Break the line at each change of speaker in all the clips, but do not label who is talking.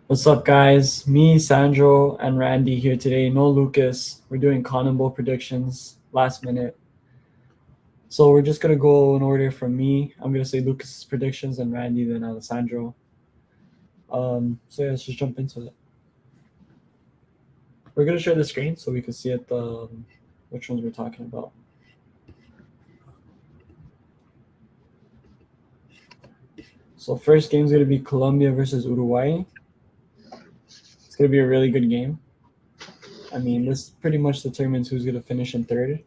What's up, guys? Me, Sandro, and Randy here today. No Lucas. We're doing Conmebol predictions last minute. So we're just gonna go in order from me. I'm gonna say Lucas's predictions, and Randy, then Alessandro. So yeah, let's just jump into it. We're gonna share the screen so we can see it. Which ones we're talking about. So first game's gonna be Colombia versus Uruguay. It's gonna be a really good game. I mean, this pretty much determines who's gonna finish in third.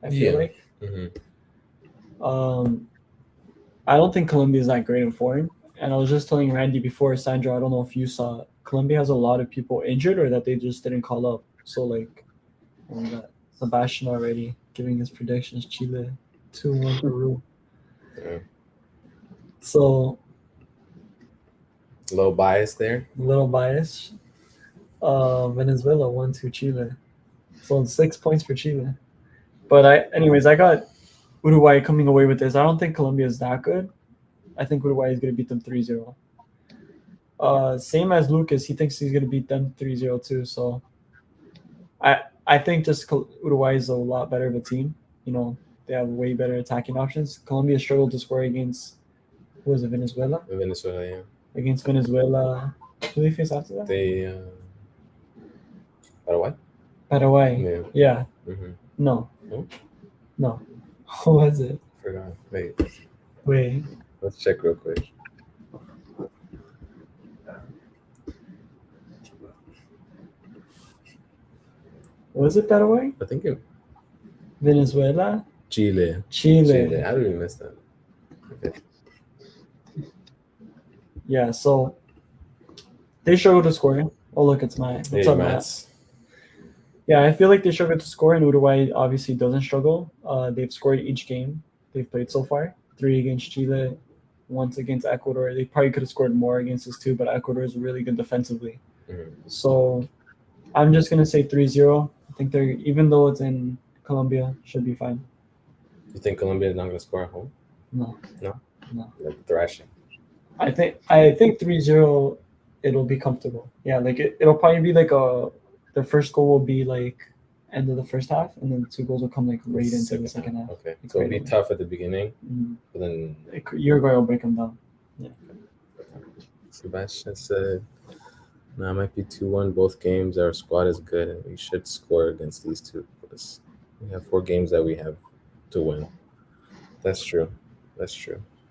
I feel
Yeah.
like.
Mm-hmm.
I don't think Colombia is that great in form. And I was just telling Randy before, Sandro, I don't know if you saw, Colombia has a lot of people injured or that they just didn't call up. So, like, we got Sebastian already giving his predictions. Chile, 2-1 Peru.
Yeah.
So,
A little bias there.
a little biased. Venezuela 1-2 Chile. So, 6 points for Chile. But, I got Uruguay coming away with this. I don't think Colombia is that good. I think Uruguay is going to beat them 3-0. Same as Lucas, he thinks he's going to beat them 3-0 too. So I think just Uruguay is a lot better of a team. You know, they have way better attacking options. Colombia struggled to score against, who was it, Venezuela?
Venezuela, yeah.
Against Venezuela. Who did they face after that?
They, Paraguay?
Paraguay. Yeah.
Mm-hmm.
No.
Nope.
No. Who was it?
Forgot.
Wait.
Let's check real quick.
Was it Paraguay?
I think it.
Venezuela?
Chile. How did we miss that? Okay.
Yeah, so they struggled to score. Oh, look, it's Matt. What's up, Matt? Yeah, I feel like they struggled to score, and Uruguay obviously doesn't struggle. They've scored each game they've played so far. 3 against Chile, once against Ecuador. They probably could have scored more against us too, but Ecuador is really good defensively.
Mm-hmm.
So I'm just going to say 3-0. I think they're, even though it's in Colombia, should be fine.
You think Colombia is not going to score at home?
No.
Like thrashing.
I think 3-0, it'll be comfortable. Yeah, like it'll probably be like the first goal will be like end of the first half, and then 2 goals will come like right into the second half.
Okay, so it'll be tough at the beginning, but then
Uruguay will break them down. Yeah.
Sebastian said, "No, it might be 2-1 both games. Our squad is good, and we should score against these two. Because we have 4 games that we have to win." That's true.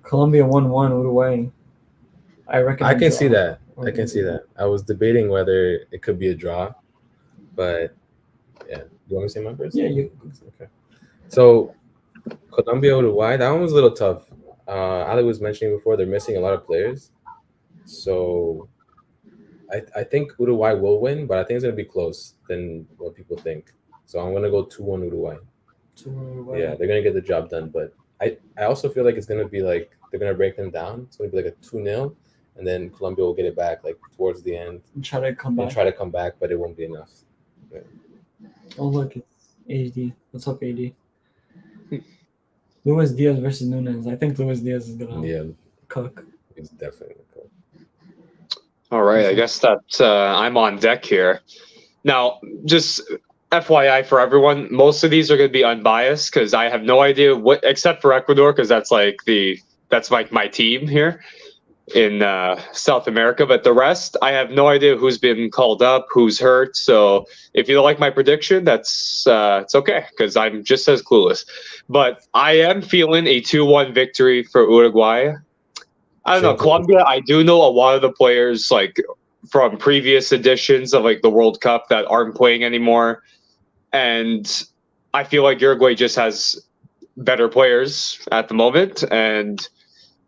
Colombia 1-1 Uruguay.
I can see that. I was debating whether it could be a draw, but yeah. Do you want me to say my first?
Yeah, you.
Okay. So Colombia Uruguay, that one was a little tough. Ali was mentioning before they're missing a lot of players, so I think Uruguay will win, but I think it's gonna be close than what people think. So I'm gonna go 2-1 Uruguay.
2-1 Uruguay.
Yeah, they're gonna get the job done, but I also feel like it's gonna be like they're gonna break them down. It's gonna be like a 2-0, and then Colombia will get it back like towards the end
and try to come back,
but it won't be enough. Yeah.
Oh look, it's AD. What's up, AD? Luis Diaz versus Nunes. I think Luis Diaz is gonna cook.
He's definitely gonna cook.
All right, I guess that I'm on deck here. Now, just FYI for everyone, most of these are going to be unbiased because I have no idea what, except for Ecuador, because that's like my team here in South America. But the rest, I have no idea who's been called up, who's hurt. So if you don't like my prediction, that's it's okay because I'm just as clueless. But I am feeling a 2-1 victory for Uruguay. I don't know. Colombia, I do know a lot of the players like from previous editions of like the World Cup that aren't playing anymore. And I feel like Uruguay just has better players at the moment. And,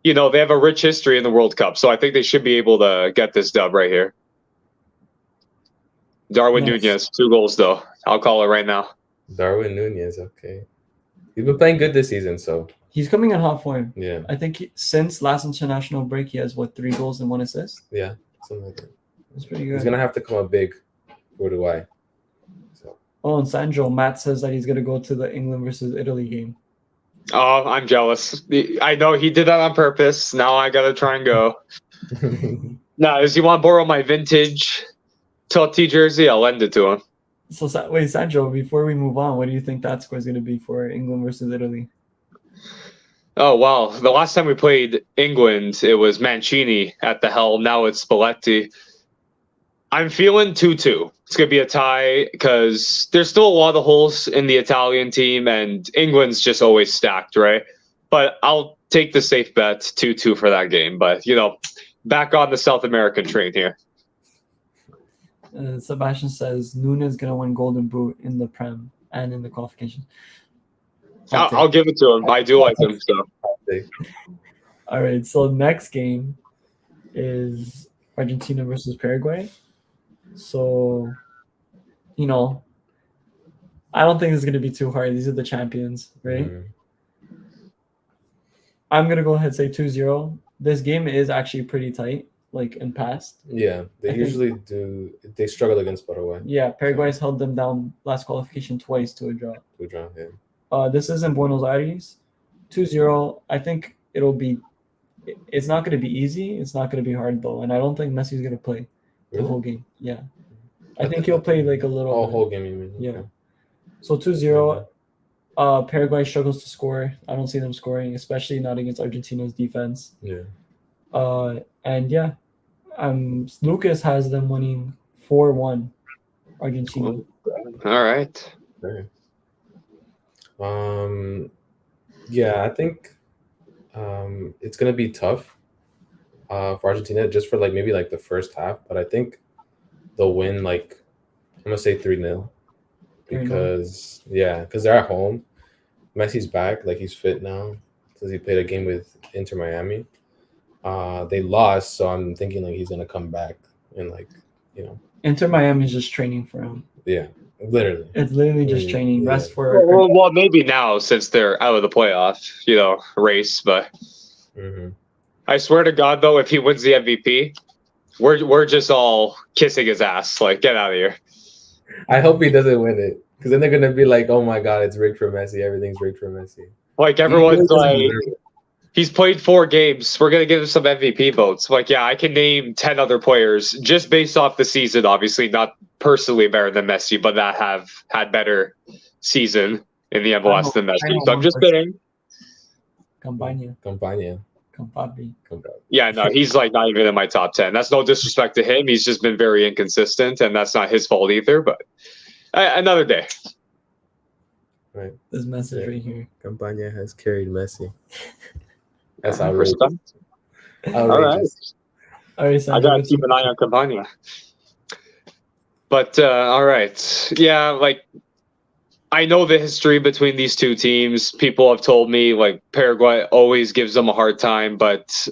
you know, they have a rich history in the World Cup. So I think they should be able to get this dub right here. Darwin Nunez, 2 goals though. I'll call it right now.
Darwin Nunez, okay. He's been playing good this season, so.
He's coming in hot form.
Yeah.
I think since last international break, he has, 3 goals and 1 assist?
Yeah, something like that.
That's pretty good.
He's going to have to come up big for Uruguay. So.
Oh, and Sandro, Matt says that he's going to go to the England versus Italy game.
Oh, I'm jealous. I know he did that on purpose. Now I got to try and go. Now, does he want to borrow my vintage Totti jersey? I'll lend it to him.
So wait, Sancho, before we move on, what do you think that score is going to be for England versus Italy?
Oh, wow. The last time we played England, it was Mancini at the helm. Now it's Spalletti. I'm feeling 2-2. It's going to be a tie because there's still a lot of holes in the Italian team, and England's just always stacked, right? But I'll take the safe bet 2-2 for that game. But, back on the South American train here.
Sebastian says Nunes going to win Golden Boot in the Prem and in the qualification.
I'll give it to him. I do like him. So.
All right, so next game is Argentina versus Paraguay. So, I don't think it's going to be too hard. These are the champions, right? Mm-hmm. I'm going to go ahead and say 2-0. This game is actually pretty tight, like in past.
Yeah, they usually do. They struggle against Paraguay.
Yeah, Paraguay's held them down last qualification twice to a draw.
Yeah.
This is in Buenos Aires. 2-0. I think it's not going to be easy. It's not going to be hard, though. And I don't think Messi's going to play the whole game. Yeah. I think he'll play like a little.
Oh, whole game, you mean?
Yeah.
Okay.
So 2-0. Paraguay struggles to score. I don't see them scoring, especially not against Argentina's defense.
Yeah.
And yeah, Lucas has them winning 4-1 Argentina.
All right.
Okay. Yeah, I think it's gonna be tough for Argentina just for maybe the first half, but I think they'll win I'm gonna say 3-0 because they're at home. Messi's back, he's fit now since he played a game with Inter Miami. They lost, so I'm thinking he's gonna come back and
Inter Miami is just training for him.
Yeah, literally.
It's literally just training. Rest for.
Well, maybe now since they're out of the playoff, race. But I swear to God, though, if he wins the MVP, we're just all kissing his ass. Get out of here.
I hope he doesn't win it because then they're gonna be like, "Oh my God, it's rigged for Messi. Everything's rigged for Messi."
Everyone's he's played 4 games. We're going to give him some MVP votes. I can name 10 other players just based off the season, obviously not personally better than Messi, but that have had better season in the MLS than Messi. So I'm just saying.
Campaña.
Yeah, no, he's not even in my top 10. That's no disrespect to him. He's just been very inconsistent, and that's not his fault either. But another day.
Right.
This message right here.
Campaña has carried Messi. That's
outrageous.
All right.
I gotta keep an eye on Campania. But all right, yeah, I know the history between these two teams. People have told me Paraguay always gives them a hard time, but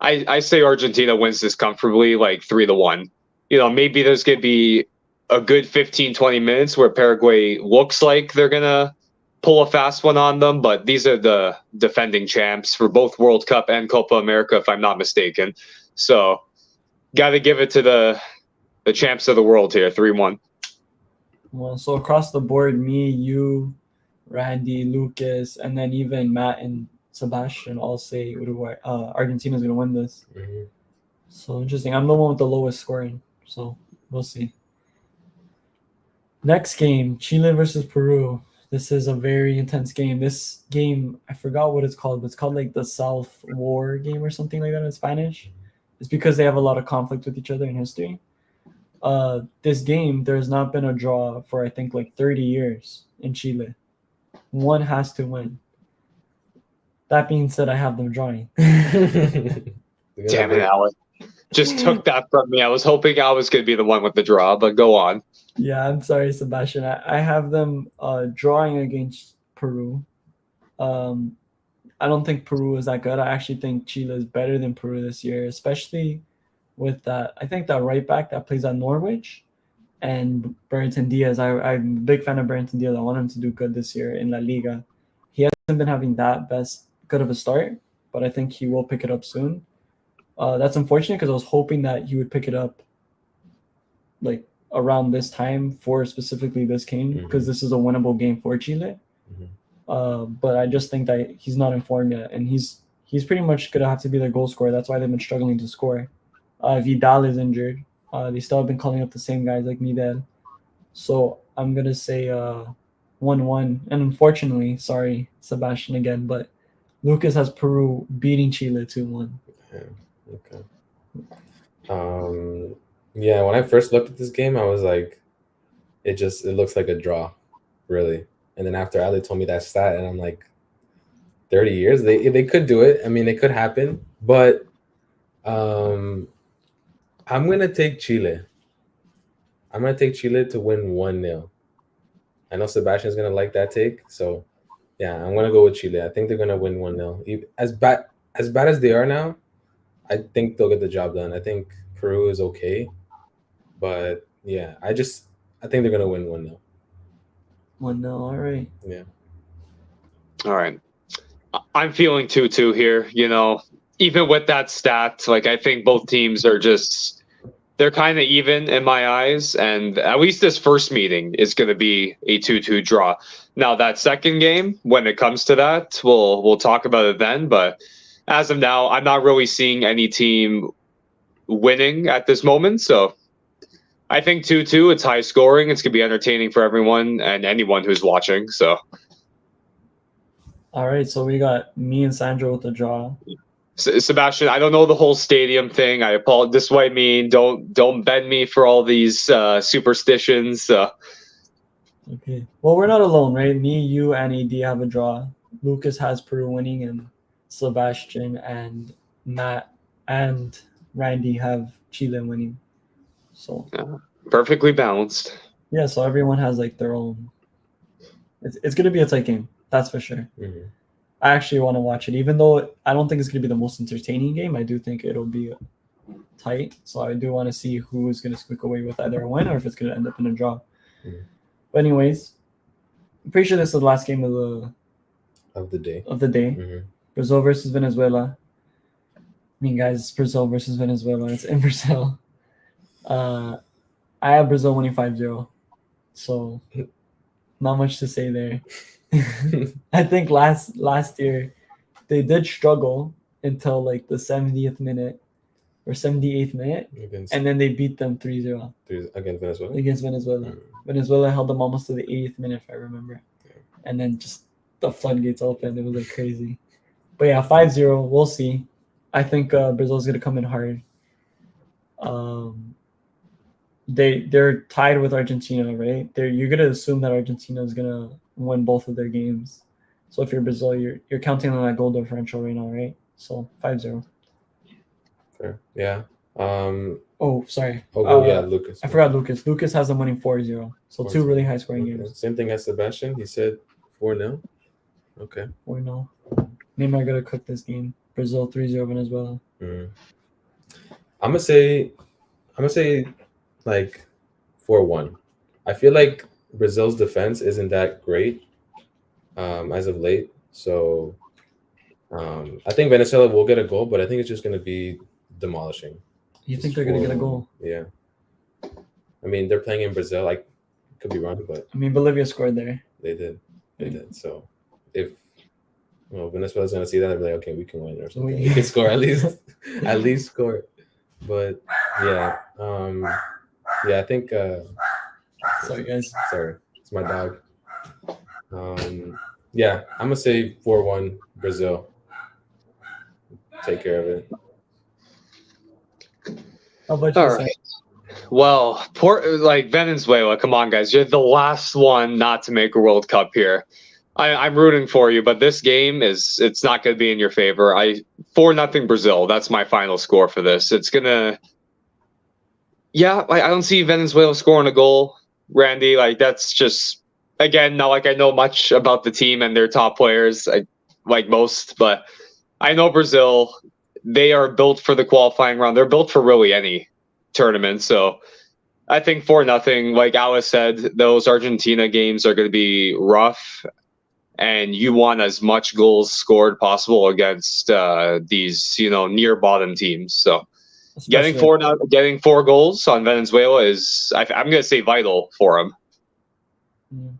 I say Argentina wins this comfortably, 3-1. Maybe there's gonna be a good 15-20 minutes where Paraguay looks like they're gonna pull a fast one on them, but these are the defending champs for both World Cup and Copa America, if I'm not mistaken. So, got to give it to the champs of the world here, 3-1.
Well, so across the board, me, you, Randy, Lucas, and then even Matt and Sebastian all say Uruguay, Argentina's going to win this.
Mm-hmm.
So interesting. I'm the one with the lowest scoring, so we'll see. Next game, Chile versus Peru. This is a very intense game. This game, I forgot what it's called, but it's called the South War game or something like that in Spanish. It's because they have a lot of conflict with each other in history. This game, there's not been a draw for, I think, 30 years in Chile. One has to win. That being said, I have them drawing.
Damn it, Alan. Just took that from me. I was hoping I was going to be the one with the draw, but go on.
Yeah, I'm sorry, Sebastian. I have them drawing against Peru. I don't think Peru is that good. I actually think Chile is better than Peru this year, especially with that. I think that right back that plays at Norwich and Barrington Diaz. I'm a big fan of Barrington Diaz. I want him to do good this year in La Liga. He hasn't been having that good of a start, but I think he will pick it up soon. That's unfortunate because I was hoping that he would pick it up around this time for specifically this game because this is a winnable game for Chile. But I just think that he's not in form yet, and he's he's pretty much gonna have to be their goal scorer. That's why they've been struggling to score. Vidal is injured. They still have been calling up the same guys like Midel. So I'm gonna say 1-1. And unfortunately, sorry, Sebastian again, but Lucas has Peru beating Chile 2-1.
Yeah, okay. Yeah, when I first looked at this game, I was like, it looks like a draw, really. And then after Ali told me that stat, and I'm like, 30 years, they could do it. I mean, it could happen, but I'm gonna take Chile. I'm gonna take Chile to win 1-0. I know Sebastian's gonna like that take, so yeah, I'm gonna go with Chile. I think they're gonna win 1-0. As bad as they are now, I think they'll get the job done. I think Peru is okay, but yeah, I think they're gonna win 1-0.
1-0, all right.
Yeah.
All right. I'm feeling 2-2 here. Even with that stat, like I think both teams are they're kind of even in my eyes, and at least this first meeting is going to be a 2-2 draw. Now that second game, when it comes to that, we'll talk about it then. But as of now, I'm not really seeing any team winning at this moment. So I think 2-2. It's high scoring. It's going to be entertaining for everyone and anyone who's watching. So.
All right, so we got me and Sandro with the draw.
Sebastian, I don't know the whole stadium thing. I apologize. This is what I mean. Don't bend me for all these superstitions.
Okay. Well, we're not alone, right? Me, you, and AD have a draw. Lucas has Peru winning, and Sebastian and Matt and Randy have Chile winning. So
perfectly balanced.
Yeah, so everyone has like their own. It's gonna be a tight game, that's for sure.
Mm-hmm.
I actually want to watch it, even though I don't think it's gonna be the most entertaining game. I do think it'll be tight, so I do want to see who is gonna squeak away with either a win or if it's gonna end up in a draw.
Mm-hmm.
But anyways, I'm pretty sure this is the last game of the day.
Mm-hmm.
Brazil versus Venezuela. I mean, guys, it's Brazil versus Venezuela. It's in Brazil. I have Brazil winning 5-0. So not much to say there. I think last year they did struggle until like the 70th minute or 78th minute, and then they beat them 3-0
against Venezuela.
Mm. Venezuela held them almost to the 80th minute, if I remember. Yeah. And then just the floodgates opened. It was like crazy. But yeah, 5-0. We'll see. I think Brazil's gonna come in hard. They're tied with Argentina, right? You're gonna assume that Argentina is gonna win both of their games. So if you're Brazil, you're counting on that goal differential right now, right? So 5-0.
Fair. Yeah.
Oh, sorry.
Yeah, Lucas.
I forgot Lucas. Lucas has them winning 4-0. So 4-0. 2 really high scoring games.
Same thing as Sebastian. He said 4-0. Okay.
4-0. Neymar gonna cook this game. Brazil 3-0 Venezuela.
I'm gonna say like 4-1. I feel like Brazil's defense isn't that great as of late. So I think Venezuela will get a goal, but I think it's just going to be demolishing.
You think they're going to get a goal?
Yeah. I mean, they're playing in Brazil. I could be wrong, but...
I mean, Bolivia scored there.
They did. So if Venezuela's going to see that, they'll be like, okay, we can win or something. We can score at least score. But yeah. I think...
sorry, guys.
Sorry. It's my dog. Yeah, I'm going to say 4-1 Brazil. Take care of it.
How about you?
All right. Well, Venezuela, come on, guys. You're the last one not to make a World Cup here. I'm rooting for you, but this game it's not going to be in your favor. 4-0 Brazil. That's my final score for this. It's going to... Yeah, I don't see Venezuela scoring a goal, Randy. That's just... Again, not like I know much about the team and their top players, like most, but I know Brazil, they are built for the qualifying round. They're built for really any tournament. So I think 4-0, like Alice said, those Argentina games are going to be rough, and you want as much goals scored possible against these, near bottom teams. So getting 4 goals on Venezuela is, I'm going to say, vital for them.
Yeah.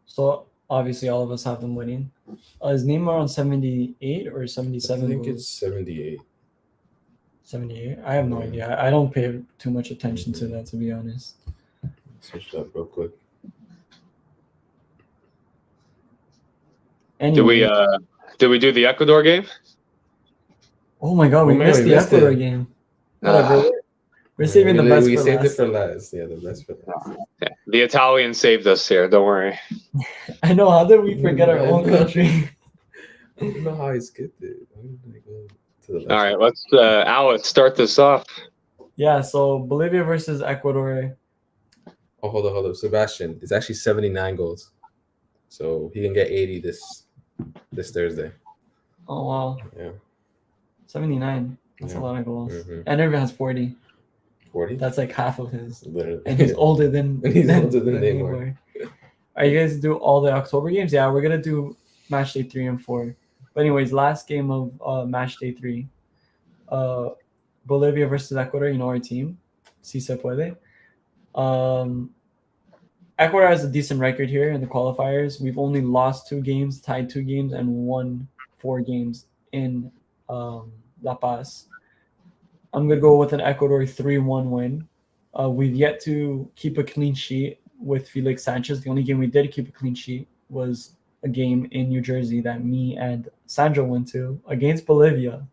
So Obviously, all of us have them winning. Is Neymar on 78 or
I
77
think
goals?
it's 78.
78? I have no
Yeah.
idea. I don't pay too much attention to
Mhm.
that, to be honest.
Switch it up real quick.
Anyway,
Did we do the Ecuador game?
oh my god,
Oh
we
my God,
missed
we
the
missed
Ecuador
it.
game. Whatever.
Ah,
We're saving the best
we
for
saved it
last.
for last. Yeah, the best for last.
yeah. The Italians saved us here. Don't worry.
I know. How did we forget our
I
own
know.
country?
I don't know how I skipped it. Why did I go to the left
All right,
side?
let's Alex start this off.
Yeah. So Bolivia versus Ecuador.
Oh, hold up. Sebastian, it's actually 79 goals. So he can get 80 this Thursday.
Oh wow,
Yeah.
79. That's a
Yeah.
lot of goals.
Mhm.
And Irvin has 40.
40?
That's like half of his.
Literally.
And he's older than
And he's older than Neymar.
Are you guys do all the October games? Yeah, we're gonna do match day 3 and 4. But anyways, last game of match day 3. Bolivia versus Ecuador. You know our team. Si se puede. Ecuador has a decent record here in the qualifiers. We've only lost 2 games, tied 2 games, and won 4 games in La Paz. I'm going to go with an Ecuador 3-1 win. We've yet to keep a clean sheet with Felix Sanchez. The only game we did keep a clean sheet was a game in New Jersey that me and Sandro went to against Bolivia,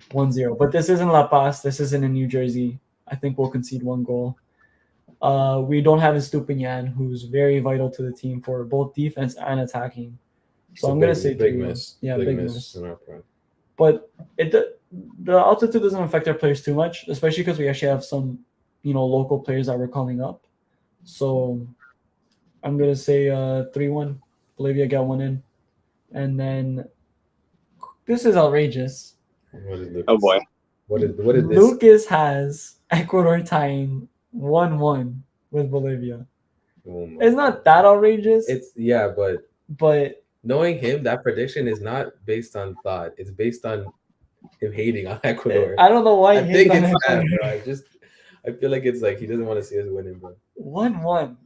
1-0. But this isn't La Paz. This isn't in New Jersey. I think we'll concede 1 goal. We don't have Estupiñan, who's very vital to the team for both defense and attacking. So I'm going to say
big
3-1.
miss.
Yeah, big miss.
On our part.
But the altitude doesn't affect our players too much, especially because we actually have some, local players that we're calling up. So I'm gonna say 3-1. Bolivia got 1 in, and then this is outrageous.
What did Lucas?
Oh boy.
What did this?
Lucas has Ecuador tying 1-1 with Bolivia.
Oh my
It's not that outrageous.
but knowing him, that prediction is not based on thought. It's based on him hating on Ecuador.
I don't know why.
I think it's that, bro. I feel like it's like he doesn't want to see us winning, bro.
1-1.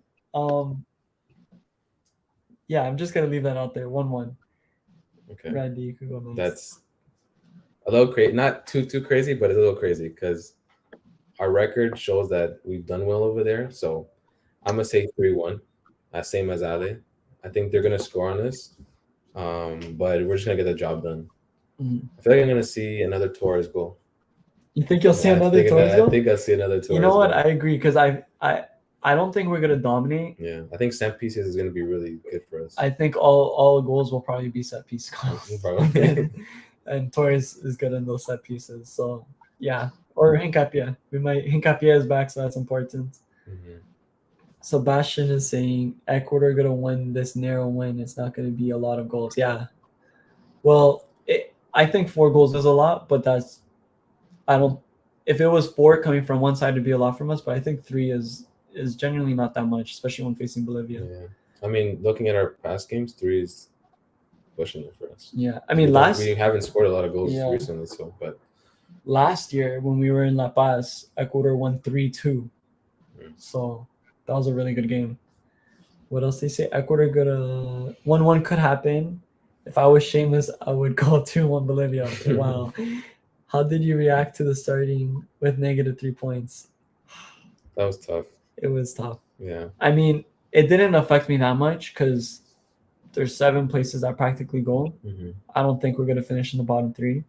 Yeah, I'm just gonna leave that out there. 1-1.
Okay.
Randy, you could go next.
That's a little crazy. Not too crazy, but it's a little crazy because our record shows that we've done well over there. So I'm gonna say 3-1. Same as Ale. I think they're gonna score on us. But we're just gonna get the job done.
Mhm.
I feel like I'm gonna see another Torres goal.
You think you'll see another Torres goal?
I think I'll see another Torres.
You know what?
goal.
I agree because I don't think we're gonna dominate.
Yeah, I think set pieces is gonna be really good for us.
I think all goals will probably be set piece goals.
Probably.
and Torres is good in those set pieces. So yeah, or Hincapie. Hincapie is back, so that's important.
Mhm.
Sebastian is saying Ecuador gonna win this narrow win. It's not gonna be a lot of goals. Yeah. Well, I think 4 goals is a lot, but if it was 4 coming from one side, it'd be a lot from us. But I think 3 is genuinely not that much, especially when facing Bolivia.
Yeah, I mean, looking at our past games, 3 is pushing it for us.
Yeah, I mean,
we haven't scored a lot of goals recently, but
last year when we were in La Paz, Ecuador won 3-2. So that was a really good game. What else they say? Ecuador gonna 1-1 could happen. If I was Seamus, I would go 2-1 Bolivia. Wow. How did you react to the starting with -3 points?
That was tough.
It was tough.
Yeah.
I mean, it didn't affect me that much because there's 7 places that practically go.
Mm-hmm.
I don't think we're gonna finish in the bottom 3.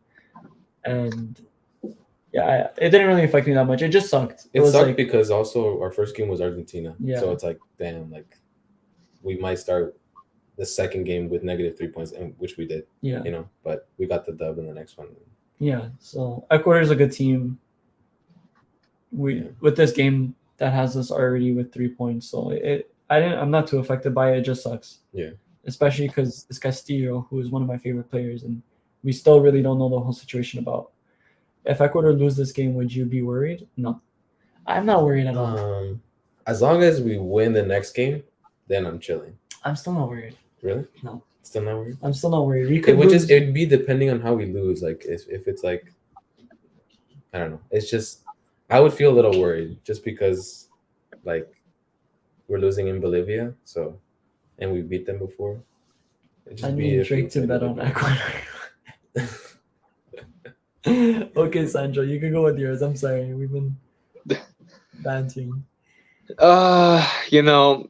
And yeah, it didn't really affect me that much. It just sucked.
It sucked because also our first game was Argentina.
Yeah.
So it's like, damn, like we might start the second game with -3 points, which we did.
Yeah.
But we got the dub in the next one.
Yeah. So Ecuador is a good team. With this game that has us already with 3 points. So I'm not too affected by it. It just sucks.
Yeah.
Especially because it's Castillo, who is one of my favorite players, and we still really don't know the whole situation about. If Ecuador lose this game, would you be worried? No, I'm not worried at all.
As long as we win the next game, then I'm chilling.
I'm still not worried.
Really?
No.
Still not worried?
I'm still not worried.
It'd be depending on how we lose. Like if it's like, I don't know. It's just I would feel a little worried just because like we're losing in Bolivia, and we beat them before. It'd
I
just be
need
if we
Drake to
played
bet
with
on
Ecuador.
Ecuador. Okay, Sandro, you can go with yours. I'm sorry, we've been banting.
You know,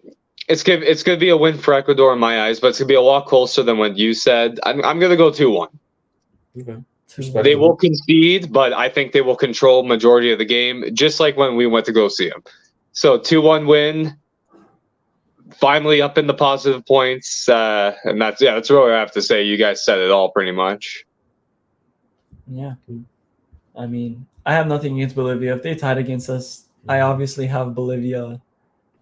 it's gonna be a win for Ecuador in my eyes, but it's gonna be a lot closer than what you said. I'm gonna go 2-1.
Okay.
They will concede, but I think they will control majority of the game, just like when we went to go see them. So 2-1 win. Finally up in the positive points, and that's really what I have to say. You guys said it all pretty much.
Yeah, I mean, I have nothing against Bolivia. If they tied against us, I obviously have Bolivia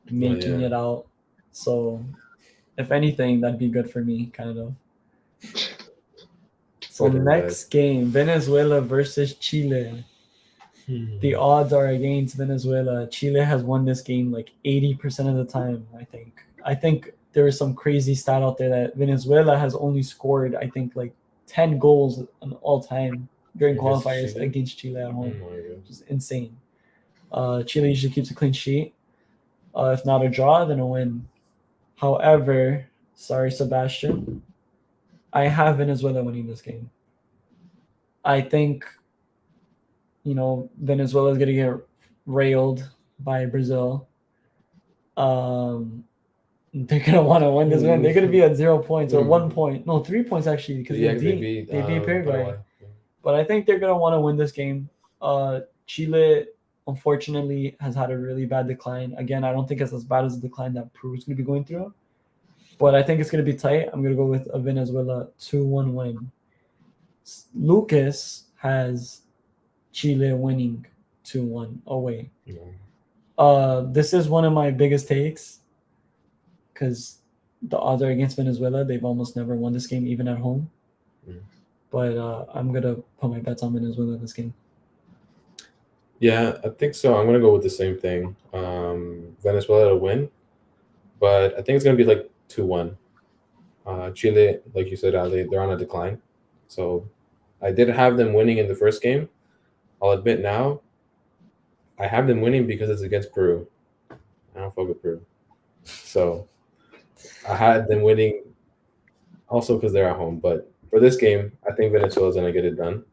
making it out. So, if anything, that'd be good for me, kind of. So next game, Venezuela versus Chile. The odds are against Venezuela. Chile has won this game like 80% of the time, I think. I think there is some crazy stat out there that Venezuela has only scored, I think, like 10 goals in all time during qualifiers against Chile at home. Which is insane. Chile usually keeps a clean sheet. If not a draw, then a win. However, sorry, Sebastian, I have Venezuela winning this game. I think, Venezuela is going to get railed by Brazil. They're going to want to win this one. They're going to be at 0 points or 1 point. No, 3 points actually, because they beat Paraguay. But I think they're going to want to win this game. Chile, unfortunately, has had a really bad decline. Again, I don't think it's as bad as the decline that Peru is going to be going through. But I think it's going to be tight. I'm going to go with a Venezuela 2-1 win. Lucas has Chile winning 2-1 away. This is one of my biggest takes because the odds are against Venezuela. They've almost never won this game, even at home. But I'm going to put my bets on Venezuela this game.
Yeah, I think so. I'm going to go with the same thing. Venezuela to win. But I think it's going to be like 2-1. Chile, like you said, Ali, they're on a decline. So I did have them winning in the first game. I'll admit now, I have them winning because it's against Peru. I don't fuck with Peru. So I had them winning also because they're at home. But for this game, I think Venezuela's going to get it done,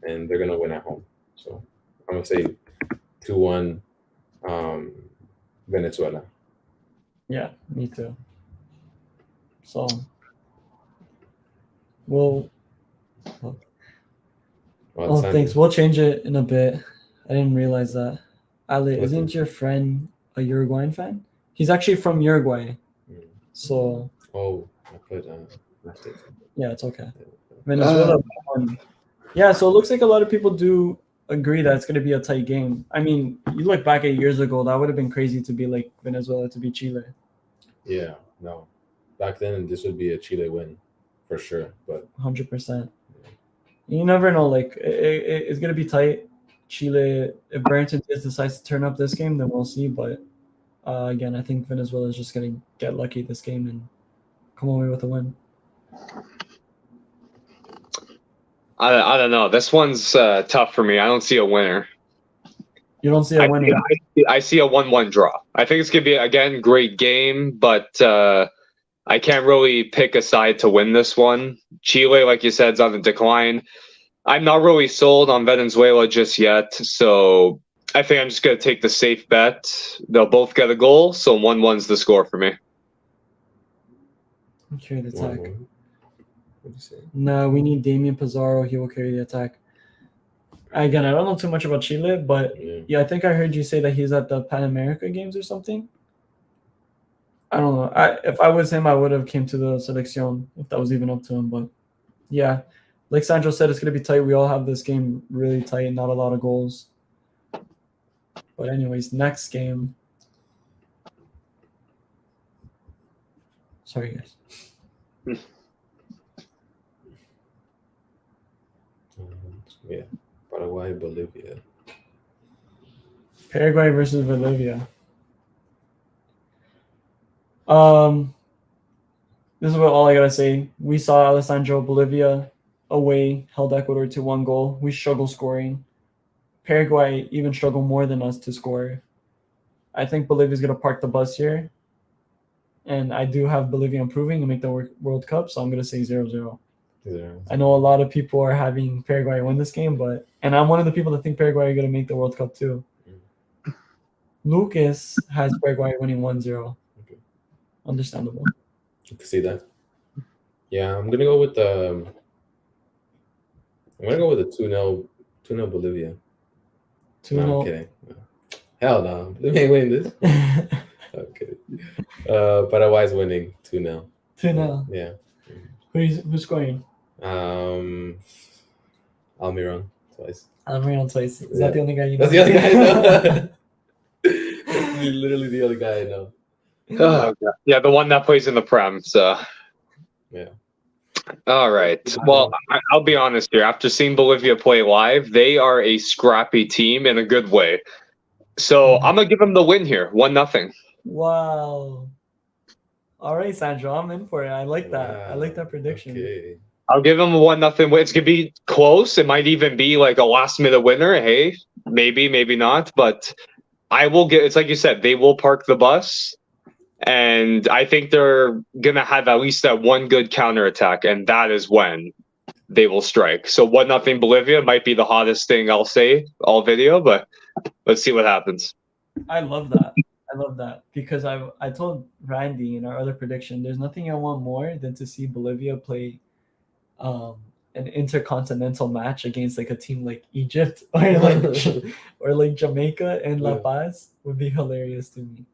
and they're going to win at home. So I'm going to say 2-1 Venezuela.
Yeah, me too. So we'll... thanks. We'll change it in a bit. I didn't realize that. Ali, isn't your friend a Uruguayan fan? He's actually from Uruguay. So.
I put.
Yeah, it's okay. Venezuela won. Yeah, so it looks like a lot of people do agree that it's going to be a tight game. I mean, you look back at years ago, that would have been crazy to be like Venezuela to beat Chile.
Yeah, no. Back then, this would be a Chile win for sure. But
100%. You never know. Like it's gonna be tight. Chile, if Barrington decides to turn up this game, then we'll see. But again, I think Venezuela is just gonna get lucky this game and come away with a win.
I don't know. This one's tough for me. I don't see a winner.
You don't see a winner?
I see a 1-1 draw. I think it's gonna be again great game, but I can't really pick a side to win this one. Chile, like you said, is on the decline. I'm not really sold on Venezuela just yet, so I think I'm just going to take the safe bet. They'll both get a goal, so 1-1's the score for me.
Carry the attack. No, we need Damian Pizarro. He will carry the attack. Again, I don't know too much about Chile, but yeah, I think I heard you say that he's at the Pan America games or something. I don't know. If I was him, I would have came to the Selección if that was even up to him. But yeah, like Sandro said, it's going to be tight. We all have this game really tight, not a lot of goals. But anyways, next game. Sorry, guys.
Yeah, Paraguay, Bolivia.
Paraguay versus Bolivia. This is what all I gotta say. We saw Alessandro. Bolivia away held Ecuador to 1 goal. We struggle scoring. Paraguay even struggle more than us to score. I think Bolivia's gonna park the bus here. and I do have Bolivia improving to make the World Cup, so I'm gonna say 0-0.
Yeah.
I know a lot of people are having Paraguay win this game, and I'm one of the people that think Paraguay are gonna make the World Cup too. Lucas has Paraguay winning 1-0.
Okay.
Understandable.
You can see that. Yeah, I'm gonna go with the 2-0 Bolivia.
2-0.
No, I'm kidding. No. Hell no. Bolivia ain't winning this. Okay. Paraguay's winning 2-0.
2-0.
Yeah.
Who's scoring?
Almiron twice.
Almiron twice. Is
Yeah.
that the only guy you know?
That's the other guy I know. That's literally the other guy I know.
Oh, yeah, the one that plays in the Prem. So.
Yeah.
All right. Well, I'll be honest here. After seeing Bolivia play live, they are a scrappy team in a good way. So I'm gonna give them the win here, 1-0.
Wow. All right, Sandro, I'm in for it. I like that. I like that prediction.
Okay.
I'll give them a 1-0 win. It's gonna be close. It might even be like a last minute winner. Hey, maybe not. But I will get. It's like you said. They will park the bus. And I think they're going to have at least that one good counterattack, and that is when they will strike. So 1-0 Bolivia might be the hottest thing I'll say all video, but let's see what happens.
I love that. I love that because I told Randy in our other prediction, there's nothing I want more than to see Bolivia play an intercontinental match against like a team like Egypt or like Jamaica and La Paz would be hilarious to me.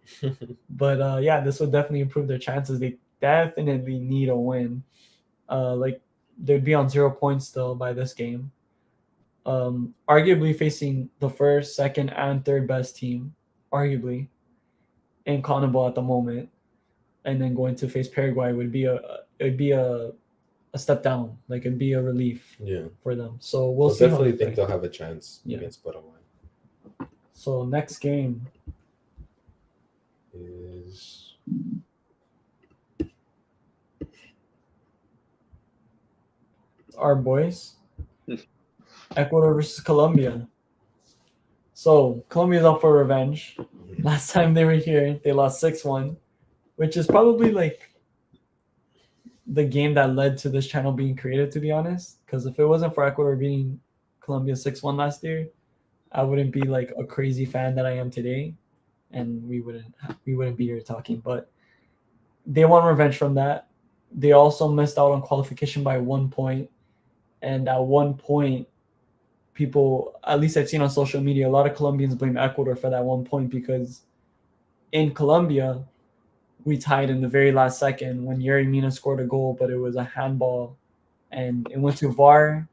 But yeah, this would definitely improve their chances. They definitely need a win. Like they'd be on 0 points still by this game. Arguably facing the first, second, and third best team, arguably, in Conmebol at the moment, and then going to face Paraguay would be a step down. Like it'd be a relief for them. So we'll see.
Definitely think they'll have a chance against Paraguay.
So next game
is
our boys, Ecuador versus Colombia. So Colombia's up for revenge. Last time they were here, they lost 6-1, which is probably like the game that led to this channel being created, to be honest. Because if it wasn't for Ecuador beating Colombia 6-1 last year, I wouldn't be like a crazy fan that I am today, and we wouldn't be here talking. But they want revenge from that. They also missed out on qualification by 1 point, and at 1 point, people, at least I've seen on social media, a lot of Colombians blame Ecuador for that 1 point because in Colombia, we tied in the very last second when Yerry Mina scored a goal, but it was a handball, and it went to VAR,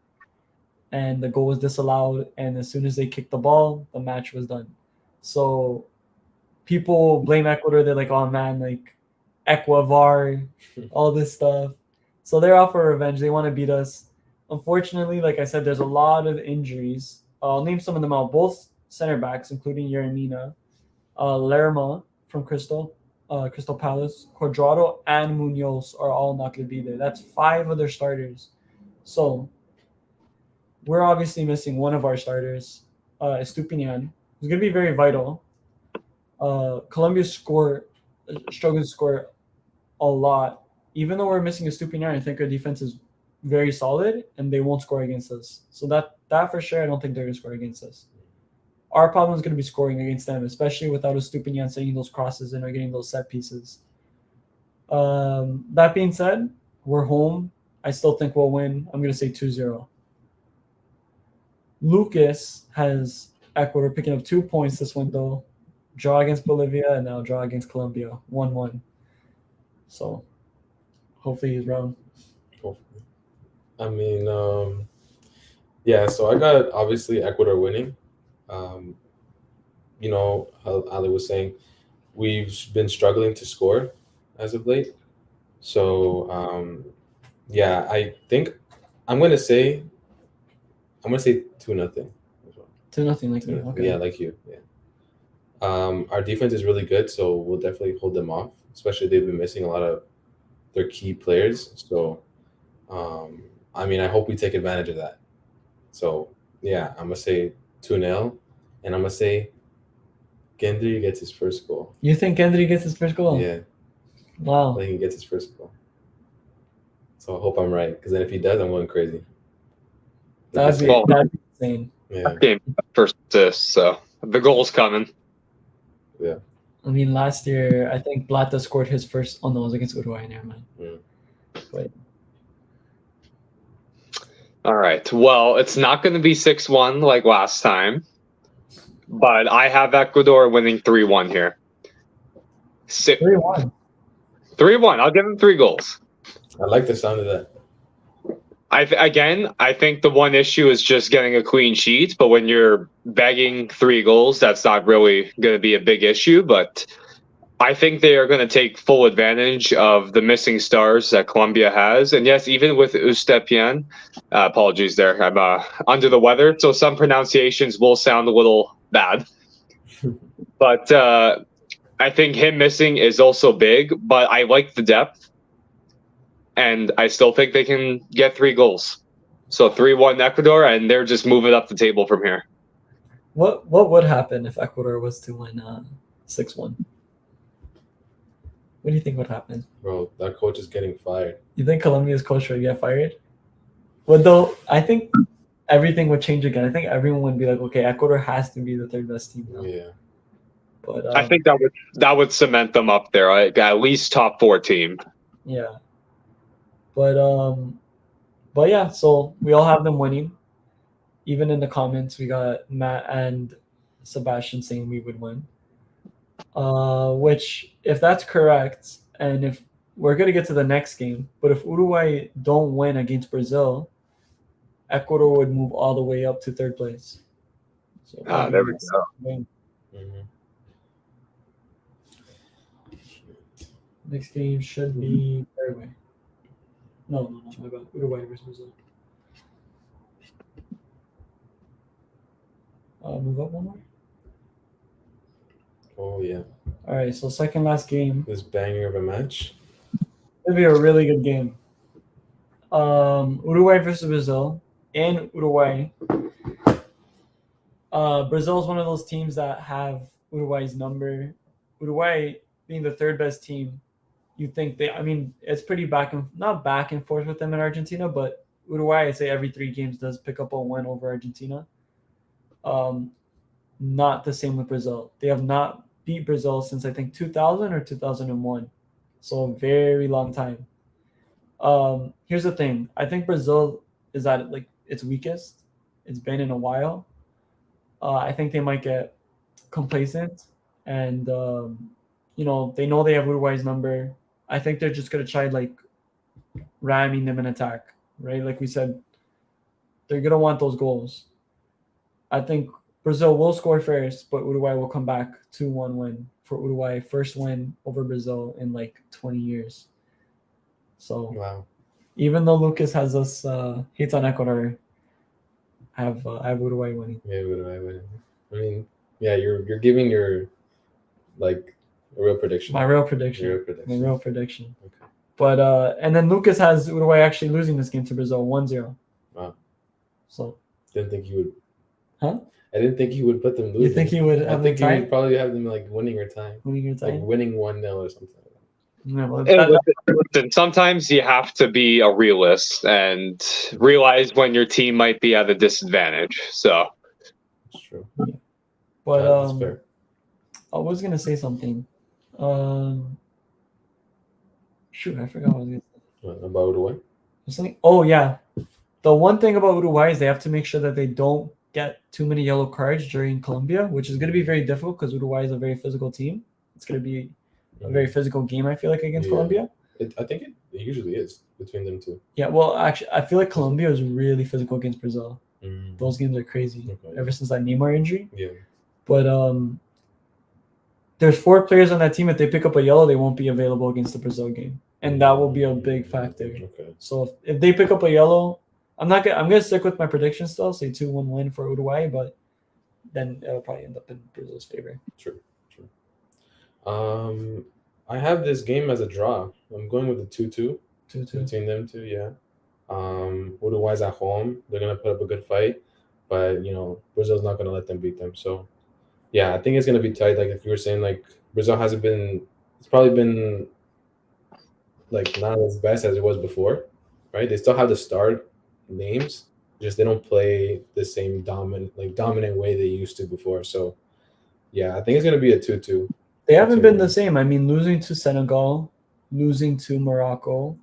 and the goal was disallowed. And as soon as they kicked the ball, the match was done. So people blame Ecuador. They're like, "Oh man, like Equa VAR, all this stuff." So they're out for revenge. They want to beat us. Unfortunately, like I said, there's a lot of injuries. I'll name some of them out. Both center backs, including Yerry Mina, Lerma from Crystal Palace, Cuadrado, and Munoz are all not going to be there. That's 5 of their starters. So we're obviously missing one of our starters, Estupinian, who's going to be very vital. Colombia struggled to score a lot. Even though we're missing Estupinian, I think our defense is very solid, and they won't score against us. So that for sure, I don't think they're going to score against us. Our problem is going to be scoring against them, especially without Estupinian sending those crosses and or getting those set pieces. That being said, we're home. I still think we'll win. I'm going to say 2-0. Lucas has Ecuador picking up 2 points this window. Draw against Bolivia and now draw against Colombia. 1-1. So hopefully he's wrong.
Hopefully. I mean, yeah, so I got obviously Ecuador winning. You know, Ali was saying, we've been struggling to score as of late. So, yeah, I think I'm gonna say 2-0.
2-0, like me. Okay.
Yeah, like you. Yeah. Our defense is really good, so we'll definitely hold them off. Especially they've been missing a lot of their key players. So, I mean, I hope we take advantage of that. So, yeah, I'm gonna say 2-0, and I'm gonna say Gendry gets his first goal.
You think Gendry gets his first goal?
Yeah.
Wow.
that he gets his first goal. So I hope I'm right, because then if he does, I'm going crazy.
That'd be insane.
Yeah.
Game first assist, so the goal's coming.
Yeah.
I mean, last year I think Plata scored his first. Oh no, it was against Uruguay. Never mind. But
All right. Well, it's not going to be 6-1 like last time, but I have Ecuador winning 3-1 here.
3-1.
3-1. I'll give them 3 goals.
I like the sound of that.
I think the one issue is just getting a clean sheet, but when you're begging 3 goals, that's not really going to be a big issue. But I think they are going to take full advantage of the missing stars that Colombia has. And yes, even with Ustepien, apologies there, I'm under the weather, so some pronunciations will sound a little bad. But I think him missing is also big, but I like the depth. And I still think they can get 3 goals. So 3-1 Ecuador, and they're just moving up the table from here.
What would happen if Ecuador was to win 6-1? What do you think would happen?
Bro, that coach is getting fired.
You think Colombia's coach would get fired? Well, though, I think everything would change again. I think everyone would be like, okay, Ecuador has to be the 3rd best team now.
Yeah.
But
I think that would cement them up there, like at least top 4 team.
Yeah. But yeah, so we all have them winning. Even in the comments, we got Matt and Sebastian saying we would win. Which, if that's correct, and if we're gonna get to the next game, but if Uruguay don't win against Brazil, Ecuador would move all the way up to 3rd place. So
There we go.
Mm-hmm.
Next game should be Paraguay. No, my bad. Uruguay versus Brazil. Move up one more.
Oh yeah.
All right, so second last game.
This banger of a match.
It'll be a really good game. Uruguay versus Brazil. In Uruguay, Brazil is one of those teams that have Uruguay's number. Uruguay being the 3rd best team, you think it's pretty not back and forth with them in Argentina, but Uruguay, I'd say every 3 games does pick up a win over Argentina. Not the same with Brazil. They have not beat Brazil since I think 2000 or 2001. So a very long time. Here's the thing. I think Brazil is at like its weakest. It's been in a while. I think they might get complacent and they know they have Uruguay's number. I think they're just gonna try like ramming them in attack, right? Like we said, they're gonna want those goals. I think Brazil will score first, but Uruguay will come back 2-1 win for Uruguay. First win over Brazil in like 20 years. So
wow.
Even though Lucas has us hits on Ecuador, I have Uruguay winning.
Yeah, Uruguay winning. I mean, yeah, you're giving your like a real prediction.
My real prediction.
My real prediction. Okay.
But and then Lucas has Uruguay actually losing this game to Brazil 1-0.
Wow.
So
didn't think he would.
Huh?
I didn't think he would put them losing.
You think he would?
I think he would probably have them like winning or tying. Like winning 1-0 or something.
Yeah, well,
listen, sometimes you have to be a realist and realize when your team might be at a disadvantage. So
that's true.
Yeah. But
that's fair.
I was gonna say something. Shoot, I forgot what I was gonna say.
What, about Uruguay?
Something. Oh yeah, the one thing about Uruguay is they have to make sure that they don't get too many yellow cards during Colombia, which is going to be very difficult because Uruguay is a very physical team. It's going to be a very physical game, I feel like, against Colombia.
I think it usually is between them two.
Yeah, well, actually, I feel like Colombia is really physical against Brazil.
Mm.
Those games are crazy ever since that Neymar injury.
Yeah.
But there's 4 players on that team. If they pick up a yellow, they won't be available against the Brazil game, and that will be a big factor.
Okay.
So if they pick up a yellow, I'm gonna stick with my prediction still, say 2-1 win for Uruguay, but then it'll probably end up in Brazil's favor.
True. I have this game as a draw. I'm going with the 2-2 between them two. Yeah. Uruguay's at home. They're gonna put up a good fight, but Brazil's not gonna let them beat them. So yeah, I think it's gonna be tight. Like if you were saying, like Brazil hasn't been. It's probably been like not as best as it was before, right? They still have the star names, just they don't play the same dominant way they used to before. So yeah, I think it's gonna be a 2-2.
They haven't been the same. I mean, losing to Senegal, losing to Morocco,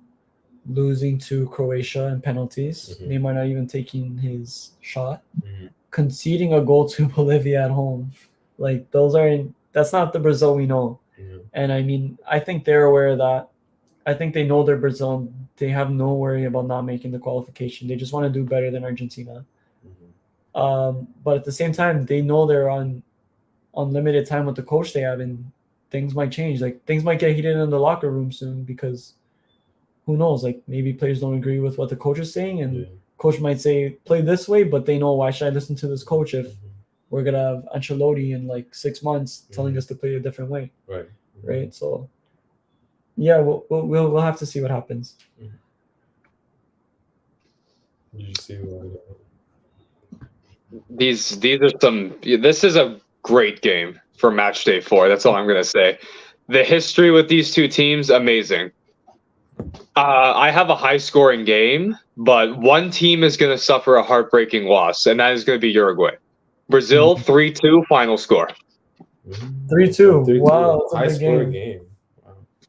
losing to Croatia in penalties.
Mhm.
Neymar not even taking his shot,
Mhm.
conceding a goal to Bolivia at home. Like that's not the Brazil we know.
Mhm.
And I mean, I think they're aware of that. I think they know they're Brazil. They have no worry about not making the qualification. They just want to do better than Argentina. But at the same time, they know they're on limited time with the coach they have, and things might change. Like things might get heated in the locker room soon because who knows? Like maybe players don't agree with what the coach is saying, and coach might say play this way, but they know why should I listen to this coach if we're gonna have Ancelotti in like 6 months telling us to play a different way, right? So yeah, we'll have to see what happens.
Did you see
These are some. This is a great game for match day 4. That's all I'm gonna say. The history with these two teams, amazing. I have a high scoring game, but one team is going to suffer a heartbreaking loss, and that is going to be Uruguay. Brazil 3-2 final score.
3-2. Wow,
high score game.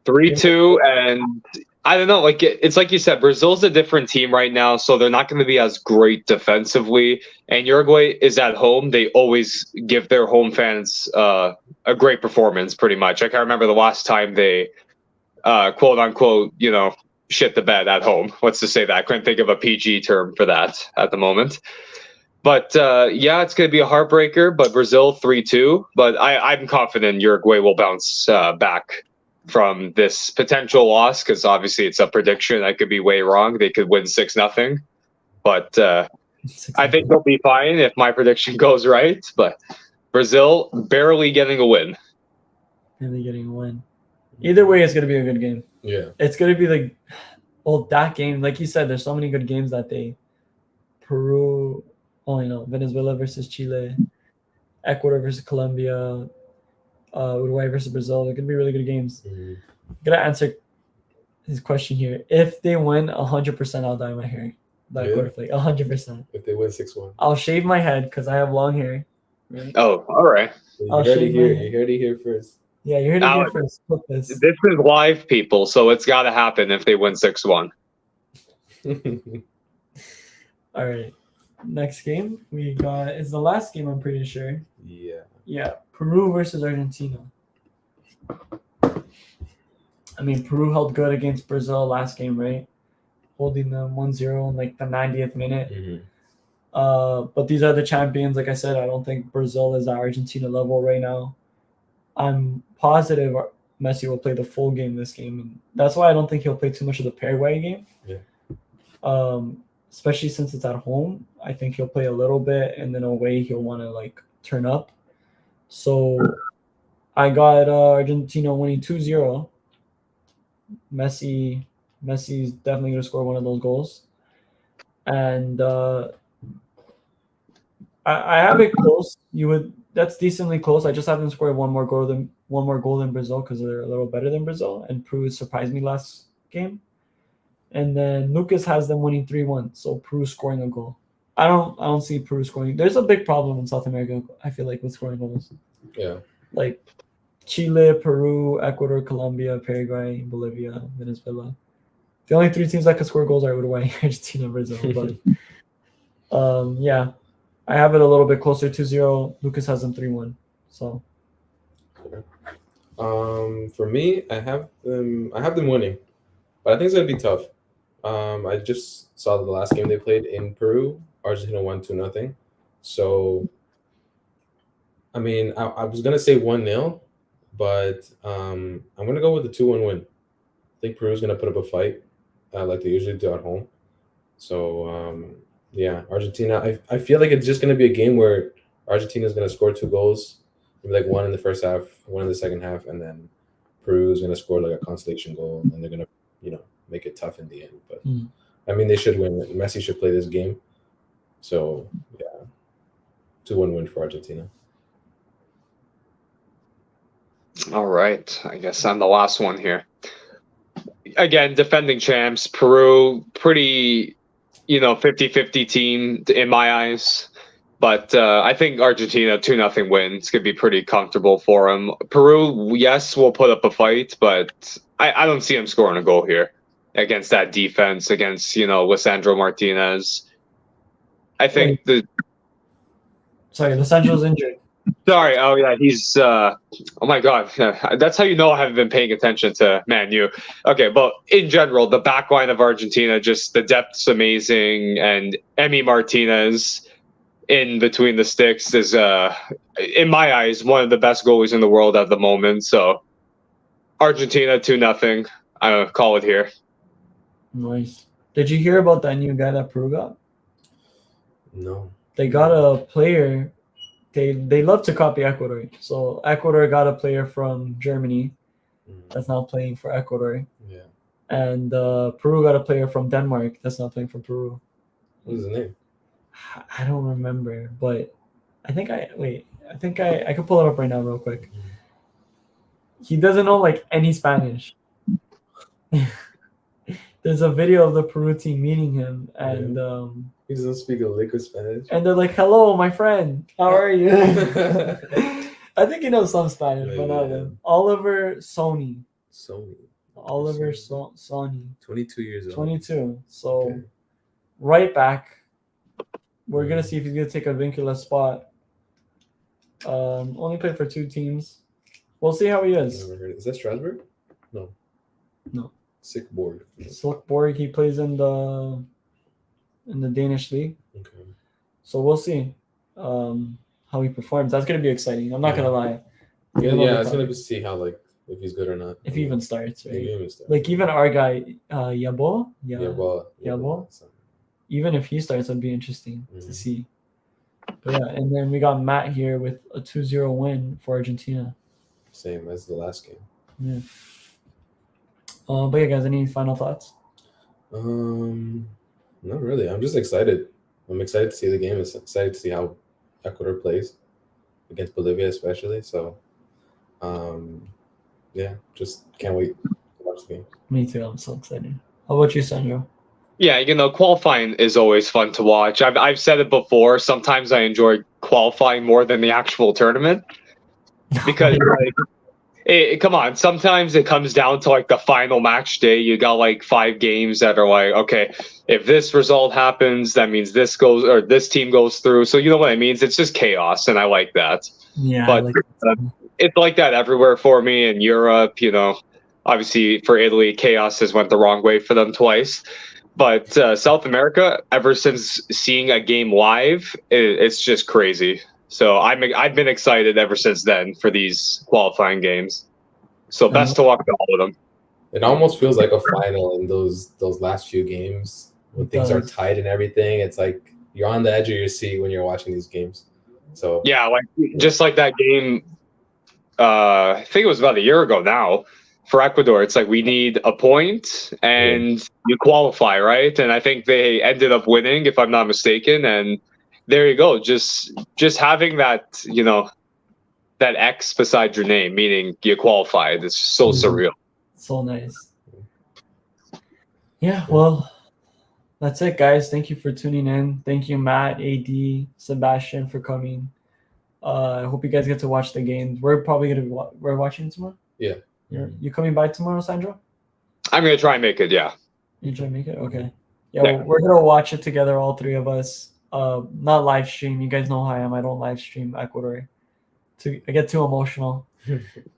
3-2, and I don't know. Like it's like you said, Brazil's a different team right now, so they're not going to be as great defensively. And Uruguay is at home; they always give their home fans a great performance. Pretty much, I can't remember the last time they, quote unquote, shit the bed at home. What's to say that? I couldn't think of a PG term for that at the moment. But yeah, it's going to be a heartbreaker. But Brazil 3-2. But I'm confident Uruguay will bounce back from this potential loss because obviously it's a prediction. I could be way wrong. They could win 6-0. But I think they'll be fine if my prediction goes right. But Brazil barely getting a win.
Barely getting a win. Either way, it's going to be a good game.
Yeah.
It's going to be like, well, that game, like you said, there's so many good games that day. Peru, Venezuela versus Chile, Ecuador versus Colombia, Uruguay versus Brazil. They're going to be really good games. I'm going to answer his question here. If they win 100%, I'll dye my hair. That quarter flag, 100%.
If they win 6-1.
I'll shave my head because I have long hair. Right?
Oh, all right.
You heard it here first.
Yeah, you heard it here first.
This is live, people, so it's got to happen if they win 6-1.
All right. Next game we got is the last game, I'm pretty sure.
Yeah.
Yeah, Peru versus Argentina. I mean, Peru held good against Brazil last game, right? Holding them 1-0 in like the 90th minute. But these are the champions. Like I said, I don't think Brazil is at Argentina level right now. I'm positive Messi will play the full game this game, and that's why I don't think he'll play too much of the Paraguay game.
Yeah.
Especially since it's at home, I think he'll play a little bit, and then away he'll want to like turn up. So I got Argentina winning 2-0. Messi's definitely going to score one of those goals. And I have it close. That's decently close. I just have them score one more goal than Brazil because they're a little better than Brazil. And Peru surprised me last game. And then Lucas has them winning 3-1. So Peru scoring a goal. I don't see Peru scoring. There's a big problem in South America, I feel like, with scoring goals.
Yeah.
Like Chile, Peru, Ecuador, Colombia, Paraguay, Bolivia, Venezuela. The only 3 teams that can score goals are Uruguay, Argentina, Brazil. But yeah. I have it a little bit closer, 2-0. Lucas has them 3-1. So
for me, I have them winning. But I think it's gonna be tough. I just saw the last game they played in Peru. Argentina won 2-0. So I mean, I was gonna say 1-0, but I'm gonna go with the 2-1 win. I think Peru's gonna put up a fight, like they usually do at home. So yeah, Argentina. I feel like it's just going to be a game where Argentina is going to score 2 goals, maybe like one in the first half, one in the second half, and then Peru is going to score like a consolation goal, and they're going to, make it tough in the end. But I mean, they should win. Messi should play this game. So yeah, 2-1 win for Argentina.
All right, I guess I'm the last one here. again, defending champs. Peru, pretty, 50-50 team in my eyes. But I think Argentina 2-0 win. It's going to be pretty comfortable for them. Peru, yes, will put up a fight, but I don't see them scoring a goal here against that defense, against, Lisandro Martinez. I think
Sorry, Lisandro's injured.
Sorry. Oh yeah, he's. Oh my God, that's how you know I haven't been paying attention to Man U. Okay, but in general, the backline of Argentina, just the depth's amazing, and Emi Martinez in between the sticks is, in my eyes, one of the best goalies in the world at the moment. So Argentina 2-0. I call it here.
Nice. Did you hear about that new guy that Peru got?
No.
They got a player. They love to copy Ecuador. So Ecuador got a player from Germany that's now playing for Ecuador.
Yeah.
And Peru got a player from Denmark that's now playing for Peru.
What's his name?
I don't remember, but I think I could pull it up right now real quick. He doesn't know like any Spanish. There's a video of the Peru team meeting him, and
he doesn't speak a lick of Spanish.
And they're like, "Hello, my friend. How are you?" I think he knows some Spanish,
Maybe,
but not
yeah.
him. Oliver Sony.
Sony.
Oliver Sony.
22 years old.
22. So
Okay.
right back. We're gonna see if he's gonna take a Vincula spot. Only played for 2 teams. We'll see how he is.
Never heard it. Is that Strasbourg? No.
No.
Sickborg.
Silkeborg. He plays in the Danish league.
Okay.
So we'll see how he performs. That's gonna be exciting. I'm not gonna lie.
Yeah, it's gonna be see how if he's good or not.
If he even starts, right?
If he even starts.
Like even our guy, Yabo.
Yabo.
Even if he starts, it'd be interesting to see. But yeah, and then we got Matt here with a 2-0 win for Argentina.
Same as the last game.
Yeah. But yeah, guys, any final thoughts?
Not really. I'm just excited. I'm excited to see the game. I'm excited to see how Ecuador plays against Bolivia, especially. So, yeah, just can't wait to watch the game.
Me too. I'm so excited. How about you, Sandro?
Yeah, qualifying is always fun to watch. I've said it before. Sometimes I enjoy qualifying more than the actual tournament because, come on. Sometimes it comes down to the final match day. You got 5 games that are okay, if this result happens, that means this goes or this team goes through. So you know what I mean? It's just chaos, and I like that.
Yeah,
but it's like that everywhere for me in Europe. Obviously for Italy, chaos has went the wrong way for them twice. But South America, ever since seeing a game live, it's just crazy. So I've been excited ever since then for these qualifying games. So best to luck to all of them.
It almost feels like a final in those last few games when things are tight and everything. It's like you're on the edge of your seat when you're watching these games. So
yeah, just like that game. I think it was about a year ago now. For Ecuador, it's we need a point and you qualify, right? And I think they ended up winning, if I'm not mistaken. And there you go. Just having that, that X beside your name, meaning you qualified. It's so surreal.
So nice. Yeah, well, that's it, guys. Thank you for tuning in. Thank you, Matt, AD, Sebastian, for coming. I hope you guys get to watch the games. We're probably gonna be we're watching it tomorrow.
Yeah.
You coming by tomorrow, Sandro?
I'm gonna try and make it. Yeah.
You try and make it? Okay. Yeah. We're gonna watch it together, all 3 of us. Not live stream. You guys know how I am. I don't live stream Ecuador. I get too emotional.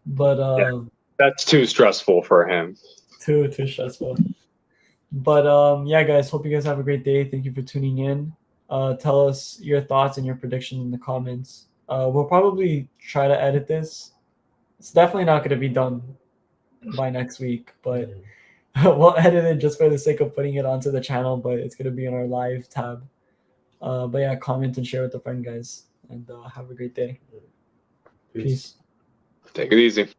But
that's too stressful for him.
Too stressful. But yeah, guys. Hope you guys have a great day. Thank you for tuning in. Tell us your thoughts and your predictions in the comments. We'll probably try to edit this. It's definitely not going to be done by next week, but we'll edit it just for the sake of putting it onto the channel, but it's going to be in our live tab. But yeah, comment and share with a friend, guys, and have a great day. Peace.
Take it easy.